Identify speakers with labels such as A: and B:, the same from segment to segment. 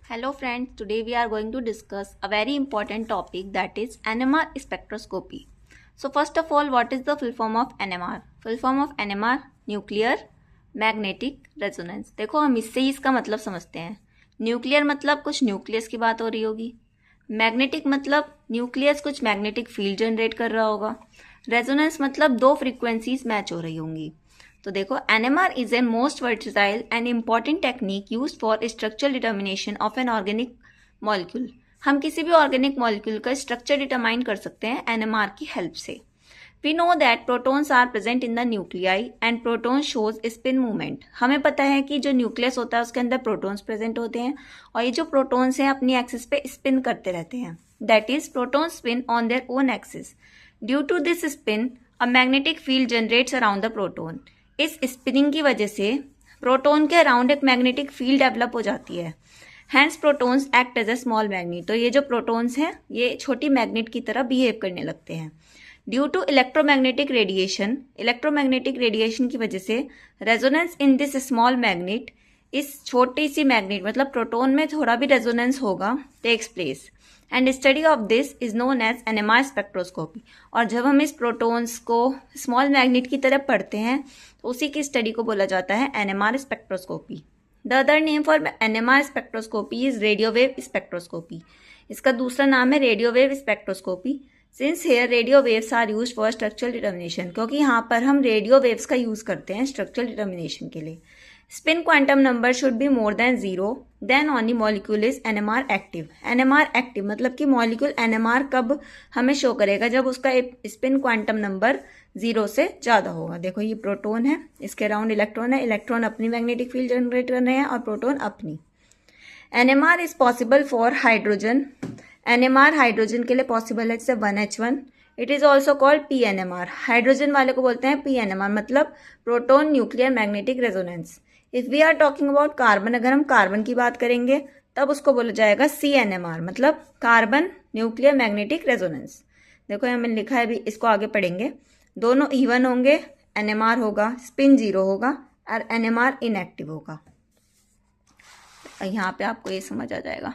A: Hello friends, today we are going to discuss a very important topic, that is NMR spectroscopy. So first of all, what is the full form of NMR? Full form of NMR, nuclear magnetic resonance. देखो हम इससे ही इसका मतलब समझते हैं। Nuclear मतलब कुछ nucleus की बात हो रही होगी, मैग्नेटिक मतलब न्यूक्लियस कुछ मैग्नेटिक फील्ड जनरेट कर रहा होगा, रेजोनेंस मतलब दो फ्रीक्वेंसीज मैच हो रही होंगी। तो देखो NMR is an most versatile and important technique use for structural determination of an organic molecule. हम किसी भी ऑर्गेनिक मॉलिक्यूल का स्ट्रक्चर डिटरमाइन कर सकते हैं NMR की हेल्प से। We know that protons are present in the nuclei and proton shows spin movement. हमें पता है कि जो न्यूक्लियस होता है उसके अंदर प्रोटॉन्स प्रेजेंट होते हैं और ये जो प्रोटॉन्स हैं अपनी एक्सिस पे स्पिन करते रहते हैं, that is proton spin on their own axis. Due to this spin a magnetic field generates around the proton. इस स्पिनिंग की वजह से प्रोटॉन के अराउंड एक मैग्नेटिक फील्ड डेवलप हो जाती है। Hence protons act as a small magnet. तो ये जो प्रोटॉन्स हैं ये छोटी मैग्नेट की तरह बिहेव करने लगते हैं। ड्यू टू इलेक्ट्रोमैग्नेटिक रेडिएशन की वजह से resonance in this small magnet, इस छोटी सी मैग्नेट मतलब प्रोटॉन में थोड़ा भी रेजोनेंस होगा, takes place and study of this is known as NMR spectroscopy. और जब हम इस प्रोटॉन्स को स्मॉल मैग्नेट की तरफ पढ़ते हैं तो उसी की स्टडी को बोला जाता है NMR spectroscopy. The other name for NMR spectroscopy is radio wave spectroscopy. इसका दूसरा नाम है radio wave spectroscopy. Since here radio waves are use for structural determination, क्योंकि यहाँ पर हम रेडियो वेव्स का यूज करते हैं स्ट्रक्चरल डिटर्मिनेशन के लिए। Spin quantum number should be more than 0, then only molecule is NMR active. NMR active मतलब कि मॉलिक्यूल NMR कब हमें शो करेगा, जब उसका स्पिन क्वांटम नंबर 0 से ज़्यादा होगा। देखो ये प्रोटॉन है, इसके अराउंड इलेक्ट्रॉन है, इलेक्ट्रॉन अपनी मैग्नेटिक फील्ड जनरेट कर रहे हैं और प्रोटॉन अपनी। NMR is possible for hydrogen. NMR hydrogen के लिए पॉसिबल है, जैसे 1H1। It is also called PNMR। Hydrogen वाले को बोलते हैं PNMR मतलब proton nuclear magnetic resonance. If we are talking about carbon, अगर हम कार्बन की बात करेंगे तब उसको बोला जाएगा CNMR मतलब कार्बन न्यूक्लियर मैग्नेटिक रेजोनेंस। देखो यहाँ मैंने लिखा है, अभी इसको आगे पढ़ेंगे। दोनों इवन होंगे, NMR होगा, स्पिन 0 होगा और NMR इनएक्टिव होगा। यहाँ पे आपको ये समझ आ जाएगा।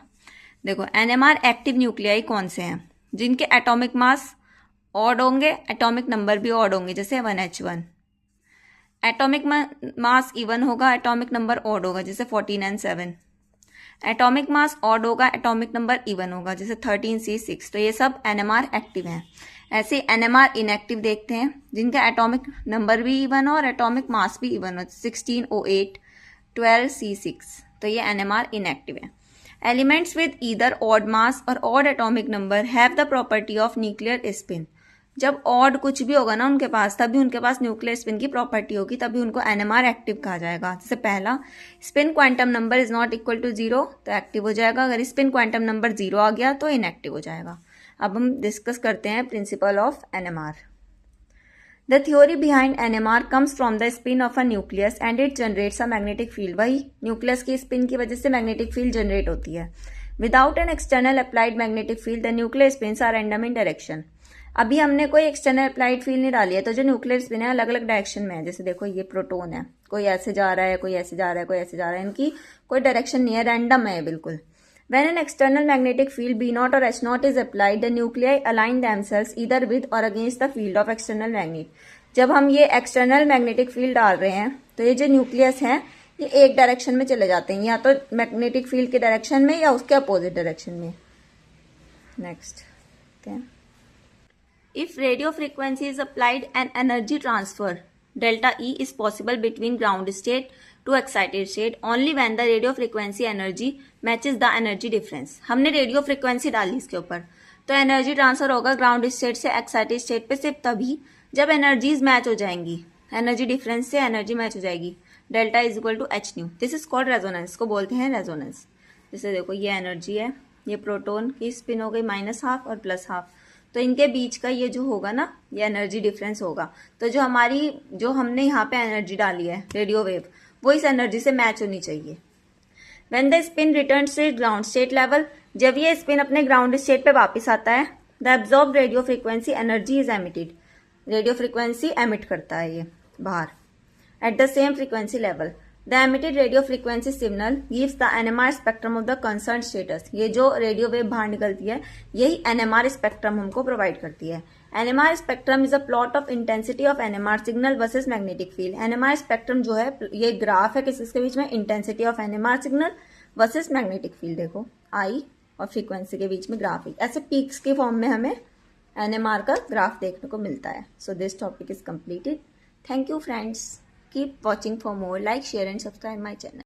A: देखो NMR एक्टिव न्यूक्लियाई कौन से हैं, जिनके एटॉमिक मास ऑड होंगे, एटॉमिक नंबर भी ऑड होंगे, जैसे 1H1। एटॉमिक मास इवन होगा, एटॉमिक नंबर ऑड होगा, जैसे 14 and 7। एटॉमिक मास ऑड होगा, एटॉमिक नंबर इवन होगा, जैसे 13C6। तो ये सब NMR एक्टिव हैं। ऐसे NMR इनएक्टिव देखते हैं, जिनका एटॉमिक नंबर भी इवन हो और एटॉमिक मास भी इवन हो, 16O8, 12C6। तो ये NMR इनएक्टिव है। Elements with either odd mass और odd atomic number have the property of nuclear spin. जब ऑड कुछ भी होगा ना उनके पास, तभी उनके पास न्यूक्लियर स्पिन की प्रॉपर्टी होगी, तभी उनको NMR एक्टिव कहा जाएगा। जैसे पहला, spin quantum number is not equal to 0 तो एक्टिव हो जाएगा, अगर स्पिन क्वांटम नंबर 0 आ गया तो इनएक्टिव हो जाएगा। अब हम डिस्कस करते हैं principle of NMR। The theory behind NMR comes from the spin of a nucleus and it generates a magnetic field. वही न्यूक्लियस की स्पिन की वजह से मैग्नेटिक फील्ड जनरेट होती है। Without an external applied magnetic field the nuclear spins are random in direction. अभी हमने कोई एक्सटर्नल अप्लाइड फील्ड नहीं डाली है, तो जो न्यूक्लियर स्पिन है अलग अलग डायरेक्शन में है। जैसे देखो ये प्रोटॉन है, कोई ऐसे जा रहा है, कोई ऐसे जा रहा है, कोई ऐसे जा रहा है, इनकी कोई डायरेक्शन नहीं है, रैंडम है बिल्कुल। When an external magnetic field B0 or H0 is applied, the nuclei align themselves either with or against the field of external magnet। जब हम ये एक्सटर्नल मैग्नेटिक फील्ड डाल रहे हैं तो ये जो न्यूक्लियस है ये एक डायरेक्शन में चले जाते हैं, या तो मैग्नेटिक फील्ड के डायरेक्शन में या उसके अपोजिट डायरेक्शन में। Next, if radio frequency is applied and energy transfer delta E is possible between ground state to excited state only when the radio frequency energy matches the energy difference। हमने radio frequency डाली इसके ऊपर, तो energy transfer होगा ground state से excited state पे सिर्फ तभी जब एनर्जीज मैच हो जाएंगी, एनर्जी डिफरेंस से एनर्जी मैच हो जाएगी। Delta is equal to H nu. This is called resonance, को बोलते हैं रेजोनेंस। जैसे देखो ये एनर्जी है, ये प्रोटॉन की स्पिन हो गई -12 और +12, तो इनके बीच का ये जो होगा ना, ये एनर्जी डिफरेंस होगा। तो जो हमने यहाँ पे एनर्जी डाली है रेडियो वेव, वो इस एनर्जी से मैच होनी चाहिए। When the spin returns to ground state level, जब ये स्पिन अपने ग्राउंड स्टेट पे वापस आता है, the absorb radio frequency energy is emitted. Radio frequency emit करता है ये बाहर at the same frequency level. The emitted radio frequency signal gives the NMR spectrum of the concern status. ये जो रेडियो वेव बाहर निकलती है यही एनएमआर स्पेक्ट्रम हमको प्रोवाइड करती है। NMR spectrum is a plot of intensity of NMR signal versus magnetic field. NMR spectrum जो है ये ग्राफ है किसके बीच में, intensity of NMR signal versus magnetic field. देखो आई और फ्रीक्वेंसी के बीच में ग्राफ है, ऐसे पीक्स के फॉर्म में हमें एनएमआर का ग्राफ देखने को मिलता है। So this topic is completed. Thank you friends, keep watching for more, like share and subscribe my channel.